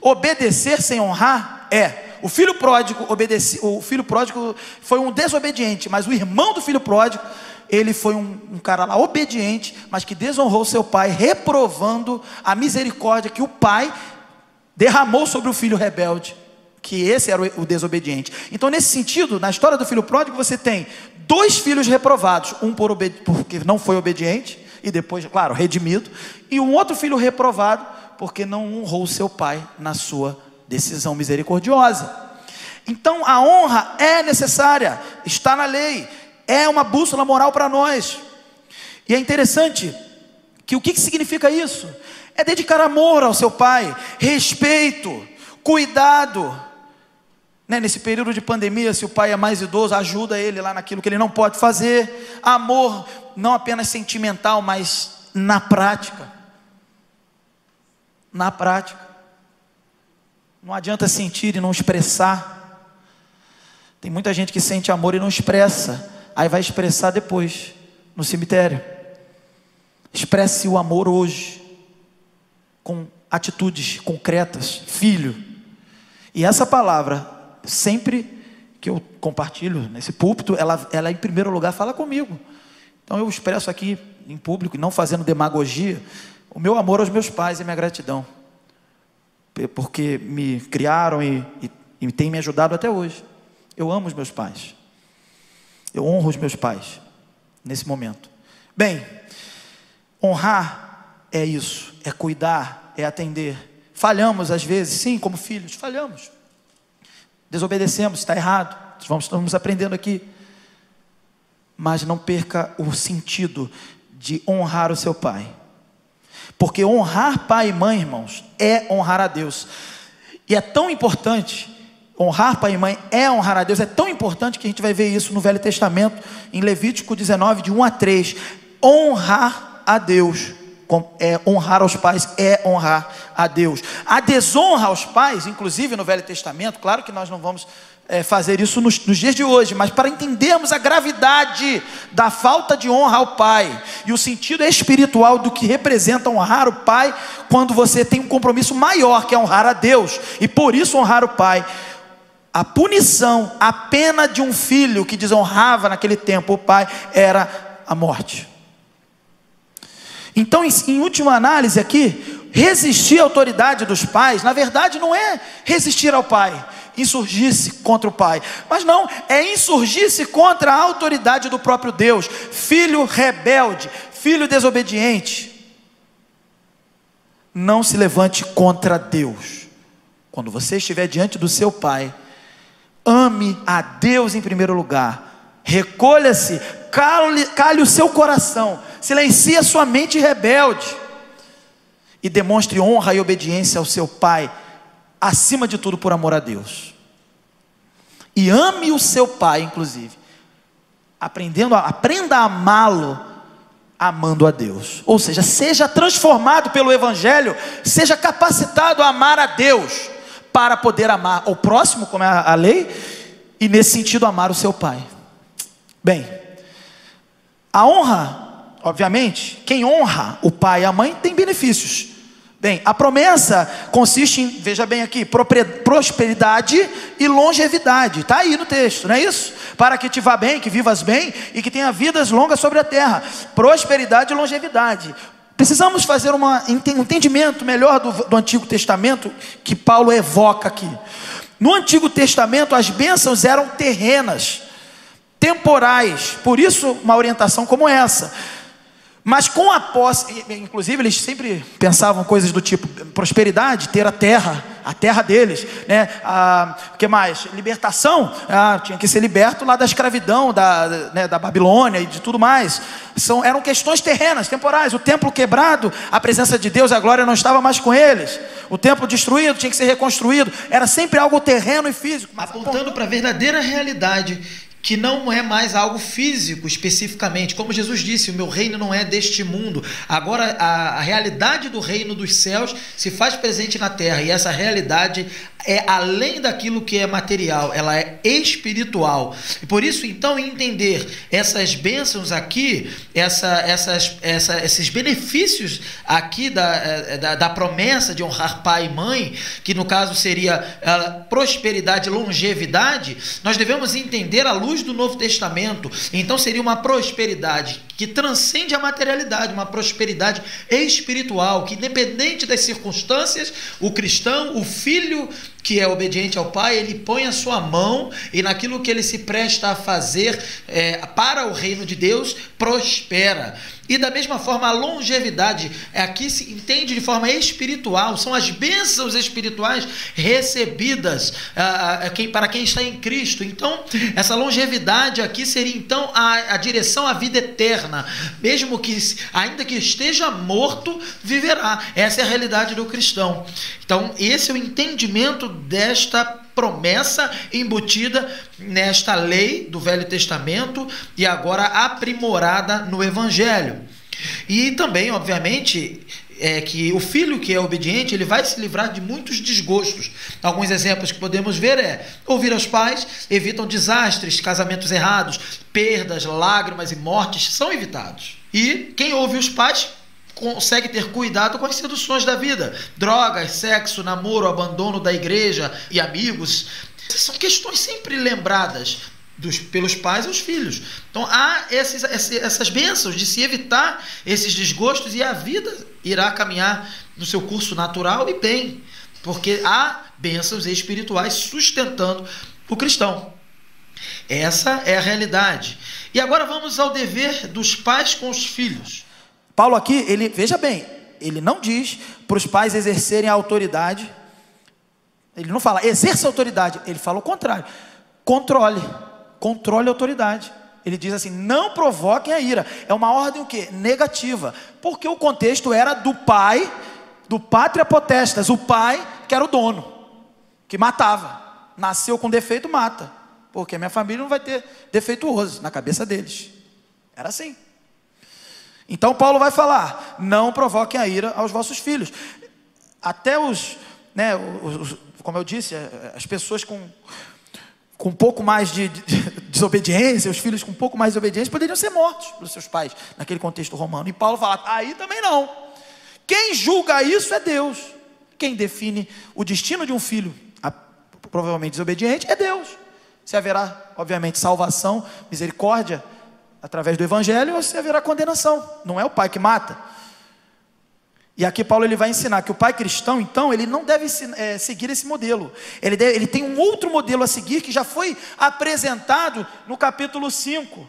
obedecer sem honrar? É. O filho pródigo foi um desobediente, mas o irmão do filho pródigo, ele foi um cara lá obediente, mas que desonrou seu pai, reprovando a misericórdia que o pai derramou sobre o filho rebelde, que esse era o desobediente. Então, nesse sentido, na história do filho pródigo, você tem dois filhos reprovados, um porque não foi obediente, e depois, claro, redimido, e um outro filho reprovado, porque não honrou seu pai na sua decisão misericordiosa. Então, a honra é necessária, está na lei, é uma bússola moral para nós. E é interessante que o que significa isso? É dedicar amor ao seu pai, respeito, cuidado. Nesse período de pandemia, se o pai é mais idoso, ajuda ele lá naquilo que ele não pode fazer. Amor não apenas sentimental, mas na prática. Na prática. Não adianta sentir e não expressar. Tem muita gente que sente amor e não expressa. Aí vai expressar depois, no cemitério. Expresse o amor hoje, com atitudes concretas. Filho. E essa palavra, sempre que eu compartilho nesse púlpito, ela em primeiro lugar fala comigo. Então eu expresso aqui em público, não fazendo demagogia, o meu amor aos meus pais e minha gratidão, porque me criaram e têm me ajudado até hoje. Eu amo os meus pais. Eu honro os meus pais nesse momento. Bem, honrar é isso, é cuidar, é atender. Falhamos às vezes, sim, como filhos, falhamos. Desobedecemos, está errado. Estamos aprendendo aqui. Mas não perca o sentido de honrar o seu pai. Porque honrar pai e mãe, irmãos, é honrar a Deus. E é tão importante, honrar pai e mãe é honrar a Deus, é tão importante que a gente vai ver isso no Velho Testamento, em Levítico 19, de 1 a 3. Honrar a Deus, honrar aos pais é honrar a Deus. A desonra aos pais, inclusive no Velho Testamento, claro que nós não vamos fazer isso nos dias de hoje, mas para entendermos a gravidade da falta de honra ao pai e o sentido espiritual do que representa honrar o pai, quando você tem um compromisso maior, que é honrar a Deus, e por isso honrar o pai. A punição, a pena de um filho que desonrava naquele tempo o pai, era a morte. Então, em última análise aqui, resistir à autoridade dos pais, na verdade não é resistir ao pai, insurgir-se contra o pai, mas não, é insurgir-se contra a autoridade do próprio Deus. Filho rebelde, filho desobediente, não se levante contra Deus. Quando você estiver diante do seu pai, ame a Deus em primeiro lugar, recolha-se, cale o seu coração, silencie a sua mente rebelde, e demonstre honra e obediência ao seu pai, acima de tudo por amor a Deus. E ame o seu pai, inclusive, aprenda a amá-lo, amando a Deus. Ou seja, seja transformado pelo Evangelho, seja capacitado a amar a Deus, para poder amar o próximo, como é a lei, e nesse sentido amar o seu pai. Bem, a honra, obviamente, quem honra o pai e a mãe tem benefícios. Bem, a promessa consiste em, veja bem aqui, prosperidade e longevidade. Está aí no texto, não é isso? Para que te vá bem, que vivas bem e que tenha vidas longas sobre a terra. Prosperidade e longevidade. Precisamos fazer um entendimento melhor do Antigo Testamento, que Paulo evoca aqui. No Antigo Testamento as bênçãos eram terrenas, temporais, por isso uma orientação como essa. Mas com a posse, inclusive eles sempre pensavam coisas do tipo prosperidade, ter a terra deles, né? O que mais? Libertação, tinha que ser liberto lá da escravidão, da Babilônia e de tudo mais. Eram questões terrenas, temporais. O templo quebrado, a presença de Deus, a glória não estava mais com eles. O templo destruído tinha que ser reconstruído. Era sempre algo terreno e físico, apontando para a verdadeira realidade, que não é mais algo físico especificamente. Como Jesus disse, o meu reino não é deste mundo. Agora a realidade do reino dos céus se faz presente na terra, e essa realidade é além daquilo que é material, ela é espiritual. E por isso, então, entender essas bênçãos aqui, esses benefícios aqui da promessa de honrar pai e mãe, que no caso seria prosperidade e longevidade, nós devemos entender à luz do Novo Testamento. Então seria uma prosperidade que transcende a materialidade, uma prosperidade espiritual, que independente das circunstâncias, o cristão, o filho que é obediente ao pai, ele põe a sua mão e naquilo que ele se presta a fazer para o reino de Deus, prospera. E da mesma forma a longevidade aqui se entende de forma espiritual, são as bênçãos espirituais recebidas para quem está em Cristo. Então essa longevidade aqui seria então a direção à vida eterna, mesmo que ainda que esteja morto, viverá. Essa é a realidade do cristão. Então esse é o entendimento desta promessa embutida nesta lei do Velho Testamento e agora aprimorada no Evangelho. E também, obviamente, que o filho que é obediente, ele vai se livrar de muitos desgostos. Alguns exemplos que podemos ver ouvir aos pais, evitam desastres, casamentos errados, perdas, lágrimas e mortes são evitados. E quem ouve os pais consegue ter cuidado com as seduções da vida, drogas, sexo, namoro, abandono da igreja e amigos. São questões sempre lembradas pelos pais aos filhos. Então há essas bênçãos de se evitar esses desgostos, e a vida irá caminhar no seu curso natural e bem, porque há bênçãos espirituais sustentando o cristão. Essa é a realidade. E agora vamos ao dever dos pais com os filhos. Paulo aqui, veja bem, ele não diz para os pais exercerem a autoridade, ele não fala exerça a autoridade, ele fala o contrário, controle a autoridade. Ele diz assim, não provoquem a ira. É uma ordem o quê? Negativa, porque o contexto era do pai, do pátria potestas, o pai que era o dono, que matava, nasceu com defeito, mata, porque minha família não vai ter defeituoso na cabeça deles, era assim. Então Paulo vai falar, não provoquem a ira aos vossos filhos. Até como eu disse, as pessoas com um pouco mais de desobediência, os filhos com um pouco mais de desobediência, poderiam ser mortos pelos seus pais, naquele contexto romano. E Paulo fala, aí também não. Quem julga isso é Deus. Quem define o destino de um filho, provavelmente desobediente, é Deus. Se haverá, obviamente, salvação, misericórdia, através do Evangelho, ou se haverá condenação. Não é o pai que mata. E aqui Paulo ele vai ensinar que o pai cristão, então, ele não deve seguir esse modelo. Ele tem um outro modelo a seguir, que já foi apresentado no capítulo 5.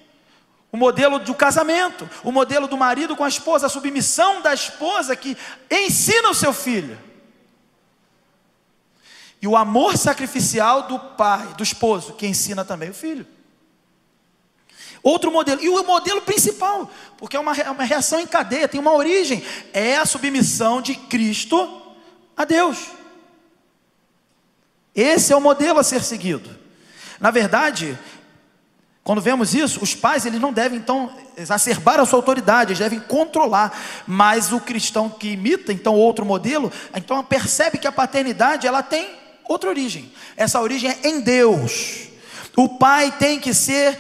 O modelo do casamento, o modelo do marido com a esposa, a submissão da esposa que ensina o seu filho. E o amor sacrificial do pai, do esposo, que ensina também o filho. Outro modelo, e o modelo principal, porque é uma reação em cadeia, tem uma origem. É a submissão de Cristo a Deus. Esse é o modelo a ser seguido. Na verdade, quando vemos isso, os pais eles não devem então exacerbar a sua autoridade, eles devem controlar. Mas o cristão que imita então outro modelo, então percebe que a paternidade ela tem outra origem. Essa origem é em Deus. O pai tem que ser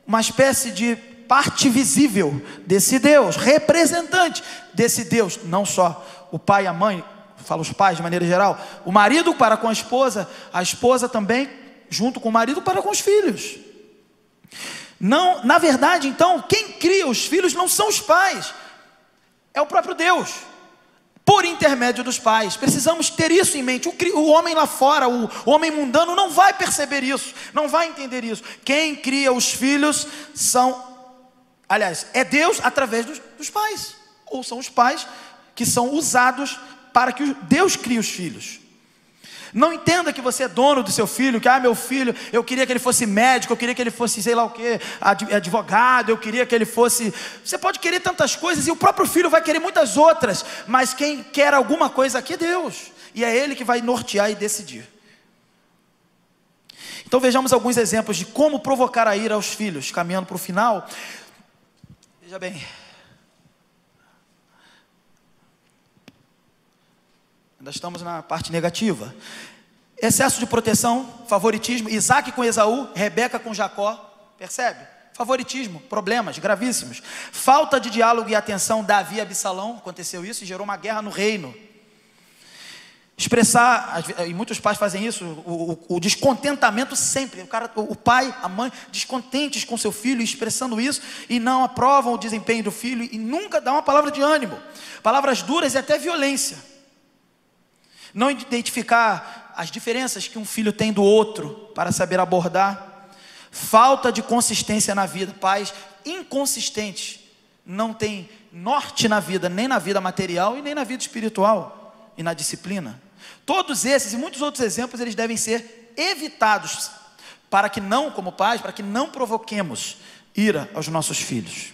uma espécie de parte visível desse Deus, representante desse Deus, não só o pai e a mãe, falo os pais de maneira geral, o marido para com a esposa também, junto com o marido para com os filhos. Não, na verdade, então, quem cria os filhos não são os pais, é o próprio Deus, por intermédio dos pais. Precisamos ter isso em mente. O homem lá fora, o homem mundano não vai perceber isso, não vai entender isso. Quem cria os filhos é Deus através dos pais, ou são os pais que são usados para que Deus crie os filhos. Não entenda que você é dono do seu filho, que meu filho, eu queria que ele fosse médico, eu queria que ele fosse sei lá o que, advogado, eu queria que ele fosse... Você pode querer tantas coisas e o próprio filho vai querer muitas outras, mas quem quer alguma coisa aqui é Deus, e é Ele que vai nortear e decidir. Então vejamos alguns exemplos de como provocar a ira aos filhos, caminhando para o final. Veja bem, ainda estamos na parte negativa. Excesso de proteção, favoritismo, Isaac com Esaú, Rebeca com Jacó, percebe? Favoritismo, problemas gravíssimos. Falta de diálogo e atenção, Davi e Absalão, aconteceu isso e gerou uma guerra no reino. Expressar, e muitos pais fazem isso, o descontentamento sempre, o pai, a mãe, descontentes com seu filho, expressando isso, e não aprovam o desempenho do filho, e nunca dá uma palavra de ânimo, palavras duras e até violência. Não identificar as diferenças que um filho tem do outro, para saber abordar. Falta de consistência na vida, pais inconsistentes, não tem norte na vida, nem na vida material e nem na vida espiritual e na disciplina. Todos esses e muitos outros exemplos, eles devem ser evitados, para que não, como pais, para que não provoquemos ira aos nossos filhos.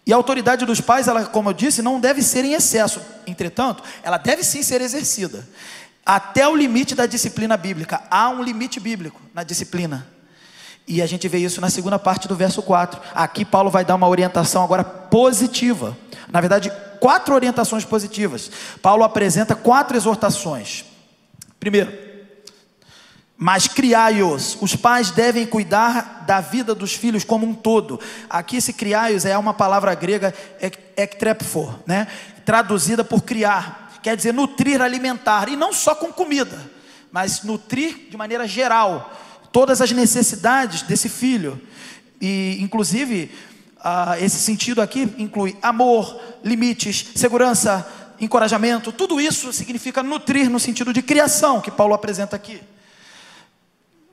E a autoridade dos pais, ela, como eu disse, não deve ser em excesso. Entretanto, ela deve sim ser exercida até o limite da disciplina bíblica. Há um limite bíblico na disciplina. E a gente vê isso na segunda parte do verso 4. Aqui Paulo vai dar uma orientação agora positiva. Na verdade, 4 orientações positivas. Paulo apresenta 4 exortações. Primeiro, mas criai-os, os pais devem cuidar da vida dos filhos como um todo. Aqui esse criai-os é uma palavra grega, ektrepho, né? Traduzida por criar, quer dizer nutrir, alimentar, e não só com comida, mas nutrir de maneira geral, todas as necessidades desse filho. E inclusive, esse sentido aqui inclui amor, limites, segurança, encorajamento, tudo isso significa nutrir no sentido de criação, que Paulo apresenta aqui.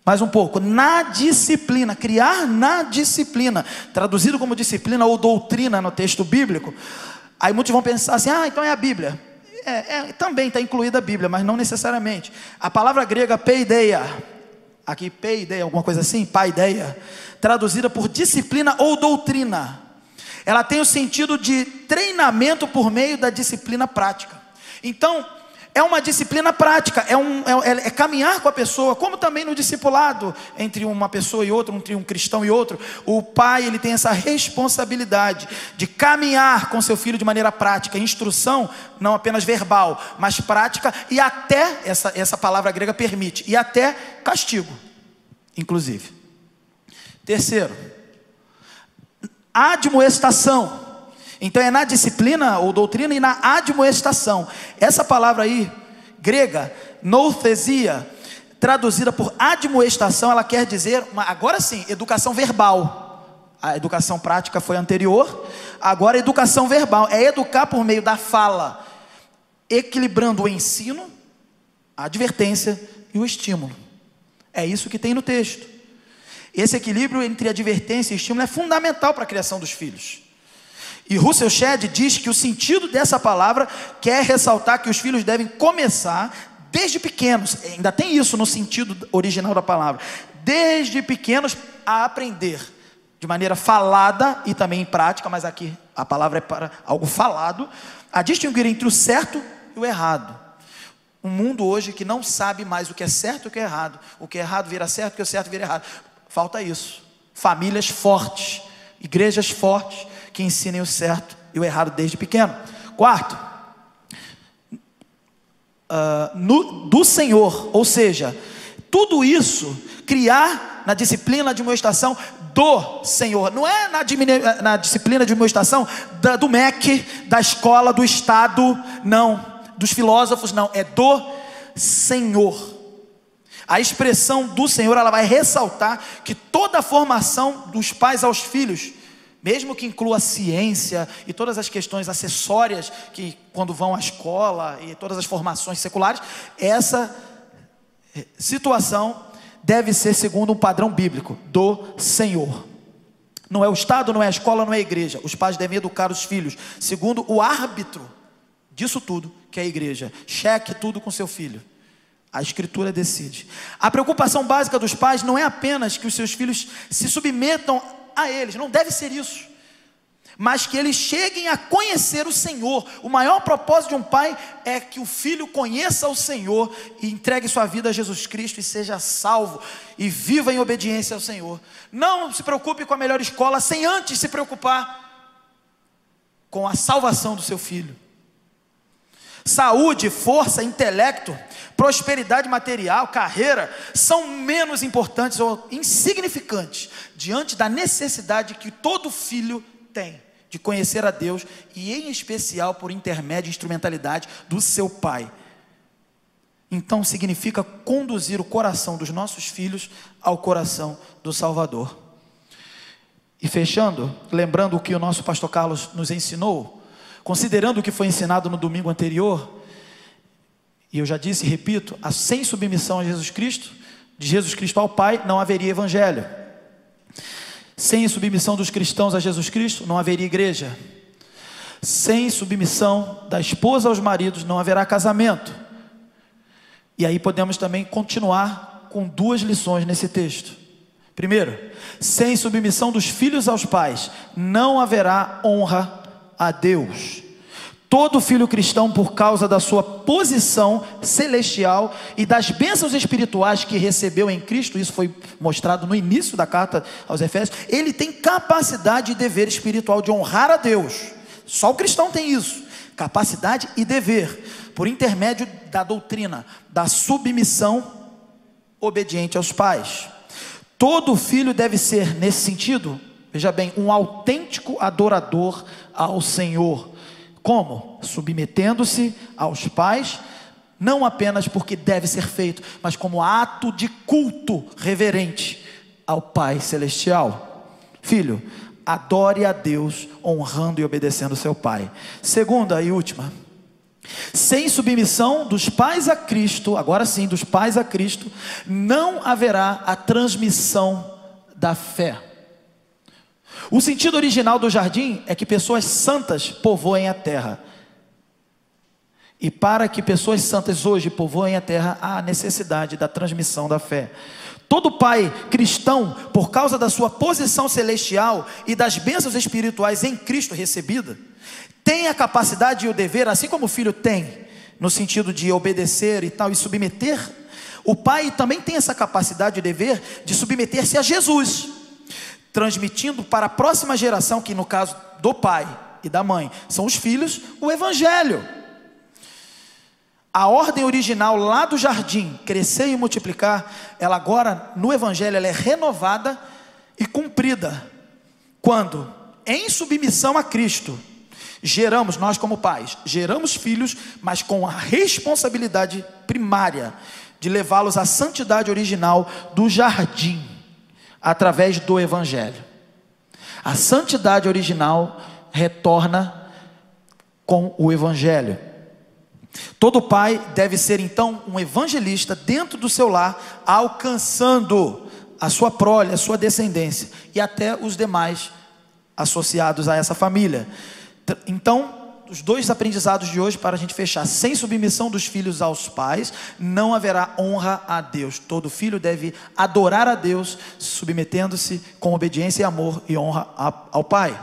Mais um pouco, na disciplina, criar na disciplina, traduzido como disciplina ou doutrina no texto bíblico. Aí muitos vão pensar assim, então é a Bíblia. Também está incluída a Bíblia, mas não necessariamente. A palavra grega paideia, aqui paideia, alguma coisa assim, paideia, traduzida por disciplina ou doutrina. Ela tem o sentido de treinamento por meio da disciplina prática. Então, é uma disciplina prática, é caminhar com a pessoa, como também no discipulado, entre uma pessoa e outra, entre um cristão e outro. O pai, ele tem essa responsabilidade de caminhar com seu filho de maneira prática, instrução, não apenas verbal, mas prática, e até, essa palavra grega permite, e até castigo, inclusive. Terceiro, admoestação. Então é na disciplina ou doutrina e na admoestação. Essa palavra aí, grega, nouthesia, traduzida por admoestação, ela quer dizer, agora sim, educação verbal. A educação prática foi anterior, agora educação verbal, é educar por meio da fala, equilibrando o ensino, a advertência e o estímulo. É isso que tem no texto. Esse equilíbrio entre advertência e estímulo é fundamental para a criação dos filhos. E Russell Shedd diz que o sentido dessa palavra quer ressaltar que os filhos devem começar desde pequenos, ainda tem isso no sentido original da palavra, desde pequenos a aprender de maneira falada e também em prática, mas aqui a palavra é para algo falado, a distinguir entre o certo e o errado. Um mundo hoje que não sabe mais o que é certo e o que é errado vira certo, o que é certo vira errado. Falta isso. Famílias fortes, igrejas fortes, que ensinem o certo e o errado desde pequeno. Quarto, do Senhor, ou seja, tudo isso, criar na disciplina de admoestação do Senhor, não é na disciplina de admoestação do MEC, da escola, do Estado, não, dos filósofos, não, é do Senhor. A expressão do Senhor, ela vai ressaltar que toda a formação dos pais aos filhos, mesmo que inclua a ciência e todas as questões acessórias que quando vão à escola e todas as formações seculares, essa situação deve ser segundo um padrão bíblico do Senhor. Não é o Estado, não é a escola, não é a igreja. Os pais devem educar os filhos segundo o árbitro disso tudo, que é a igreja. Cheque tudo com seu filho. A Escritura decide. A preocupação básica dos pais não é apenas que os seus filhos se submetam a eles, não deve ser isso, mas que eles cheguem a conhecer o Senhor. O maior propósito de um pai é que o filho conheça o Senhor e entregue sua vida a Jesus Cristo e seja salvo e viva em obediência ao Senhor. Não se preocupe com a melhor escola sem antes se preocupar com a salvação do seu filho. Saúde, força, intelecto, prosperidade material, carreira, são menos importantes ou insignificantes diante da necessidade que todo filho tem de conhecer a Deus e em especial por intermédio e instrumentalidade do seu pai. Então significa conduzir o coração dos nossos filhos ao coração do Salvador. E fechando, lembrando o que o nosso pastor Carlos nos ensinou, considerando o que foi ensinado no domingo anterior, e eu já disse e repito, sem submissão a Jesus Cristo, de Jesus Cristo ao Pai, não haveria evangelho. Sem submissão dos cristãos a Jesus Cristo, não haveria igreja. Sem submissão da esposa aos maridos, não haverá casamento. E aí podemos também continuar com duas lições nesse texto. Primeiro, sem submissão dos filhos aos pais, não haverá honra a Deus. Todo filho cristão, por causa da sua posição celestial e das bênçãos espirituais que recebeu em Cristo, isso foi mostrado no início da carta aos Efésios, ele tem capacidade e dever espiritual de honrar a Deus. Só o cristão tem isso, capacidade e dever, por intermédio da doutrina, da submissão obediente aos pais. Todo filho deve ser, nesse sentido, veja bem, um autêntico adorador ao Senhor. Como? Submetendo-se aos pais, não apenas porque deve ser feito, mas como ato de culto reverente ao Pai Celestial. Filho, adore a Deus honrando e obedecendo seu pai. Segunda e última, sem submissão dos pais a Cristo, agora sim, dos pais a Cristo, não haverá a transmissão da fé. O sentido original do jardim é que pessoas santas povoem a terra. E para que pessoas santas hoje povoem a terra, há necessidade da transmissão da fé. Todo pai cristão, por causa da sua posição celestial e das bênçãos espirituais em Cristo recebida, tem a capacidade e o dever, assim como o filho tem, no sentido de obedecer e tal, e submeter, o pai também tem essa capacidade e dever de submeter-se a Jesus, transmitindo para a próxima geração, que no caso do pai e da mãe são os filhos, o evangelho. A ordem original lá do jardim, crescer e multiplicar, ela agora no evangelho ela é renovada e cumprida, quando em submissão a Cristo geramos, nós como pais, geramos filhos, mas com a responsabilidade primária de levá-los à santidade original do jardim, através do evangelho. A santidade original retorna com o evangelho. Todo pai deve ser então um evangelista dentro do seu lar, alcançando a sua prole, a sua descendência e até os demais associados a essa família. Então, os dois aprendizados de hoje para a gente fechar. Sem submissão dos filhos aos pais, não haverá honra a Deus. Todo filho deve adorar a Deus, submetendo-se com obediência e amor e honra ao pai.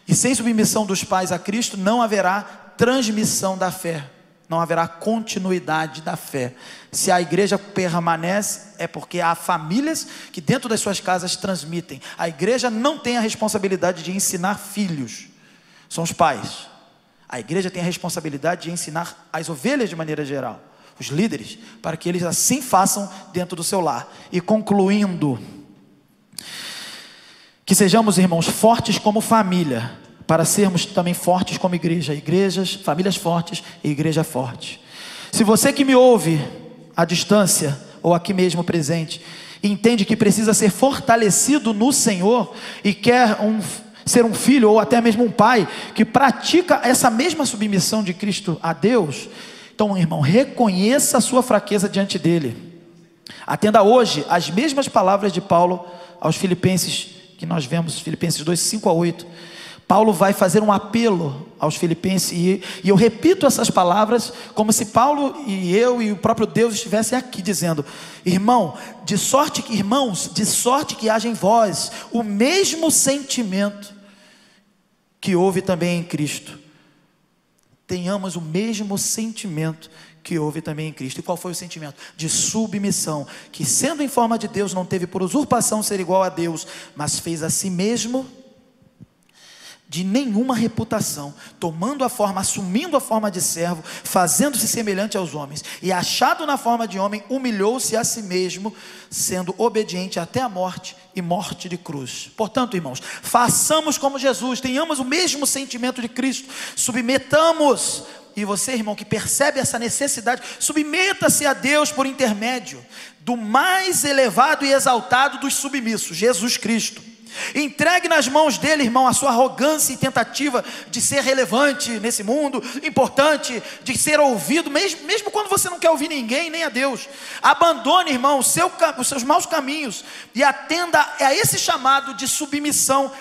E sem submissão dos pais a Cristo, não haverá transmissão da fé. Não haverá continuidade da fé. Se a igreja permanece, é porque há famílias que dentro das suas casas transmitem. A igreja não tem a responsabilidade de ensinar filhos, são os pais. A igreja tem a responsabilidade de ensinar as ovelhas de maneira geral, os líderes, para que eles assim façam dentro do seu lar. E concluindo, que sejamos, irmãos, fortes como família, para sermos também fortes como igreja. Igrejas, famílias fortes e igreja forte. Se você que me ouve à distância ou aqui mesmo presente, entende que precisa ser fortalecido no Senhor e quer ser um filho ou até mesmo um pai que pratica essa mesma submissão de Cristo a Deus, então, irmão, reconheça a sua fraqueza diante dele. Atenda hoje as mesmas palavras de Paulo aos Filipenses, que nós vemos, Filipenses 2, 5-8. Paulo vai fazer um apelo aos filipenses, e eu repito essas palavras como se Paulo e eu e o próprio Deus estivessem aqui dizendo: irmãos, de sorte que haja em vós o mesmo sentimento que houve também em Cristo. Tenhamos o mesmo sentimento que houve também em Cristo. E qual foi o sentimento? De submissão, que sendo em forma de Deus, não teve por usurpação ser igual a Deus, mas fez a si mesmo de nenhuma reputação, tomando a forma, assumindo a forma de servo, fazendo-se semelhante aos homens, e achado na forma de homem, humilhou-se a si mesmo, sendo obediente até a morte e morte de cruz. Portanto, irmãos, façamos como Jesus, tenhamos o mesmo sentimento de Cristo, submetamos. E você, irmão, que percebe essa necessidade, submeta-se a Deus por intermédio do mais elevado e exaltado dos submissos, Jesus Cristo. Entregue nas mãos dele, irmão, a sua arrogância e tentativa de ser relevante nesse mundo, importante, de ser ouvido, mesmo quando você não quer ouvir ninguém, nem a Deus. Abandone, irmão, os seus maus caminhos e atenda a esse chamado de submissão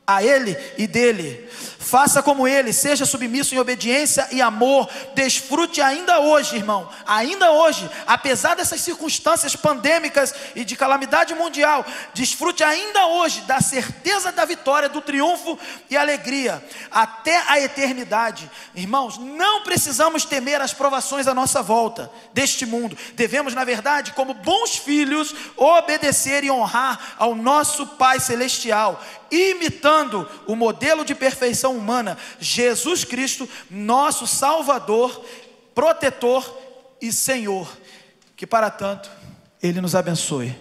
a ele e dele. Faça como ele, seja submisso em obediência e amor. Desfrute ainda hoje, irmão, ainda hoje, apesar dessas circunstâncias pandêmicas e de calamidade mundial, desfrute ainda hoje da certeza da vitória, do triunfo e alegria até a eternidade. Irmãos, não precisamos temer as provações à nossa volta deste mundo. Devemos, na verdade, como bons filhos, obedecer e honrar ao nosso Pai Celestial, imitando o modelo de perfeição humana, Jesus Cristo, nosso Salvador, protetor e Senhor, que para tanto Ele nos abençoe.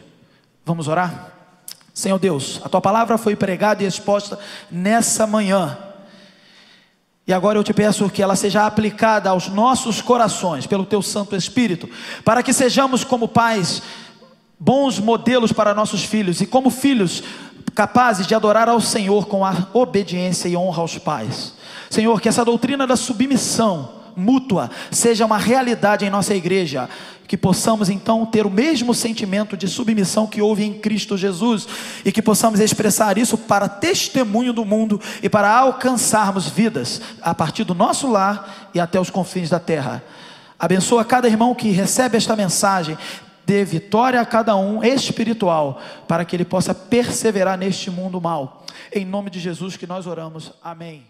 Vamos orar? Senhor Deus, a Tua palavra foi pregada e exposta nessa manhã, e agora eu te peço que ela seja aplicada aos nossos corações, pelo Teu Santo Espírito, para que sejamos como pais, bons modelos para nossos filhos, e como filhos, capazes de adorar ao Senhor com a obediência e honra aos pais. Senhor, que essa doutrina da submissão mútua seja uma realidade em nossa igreja, que possamos então ter o mesmo sentimento de submissão que houve em Cristo Jesus, e que possamos expressar isso para testemunho do mundo e para alcançarmos vidas a partir do nosso lar e até os confins da terra. Abençoa cada irmão que recebe esta mensagem, dê vitória a cada um espiritual, para que ele possa perseverar neste mundo mal. Em nome de Jesus que nós oramos, amém.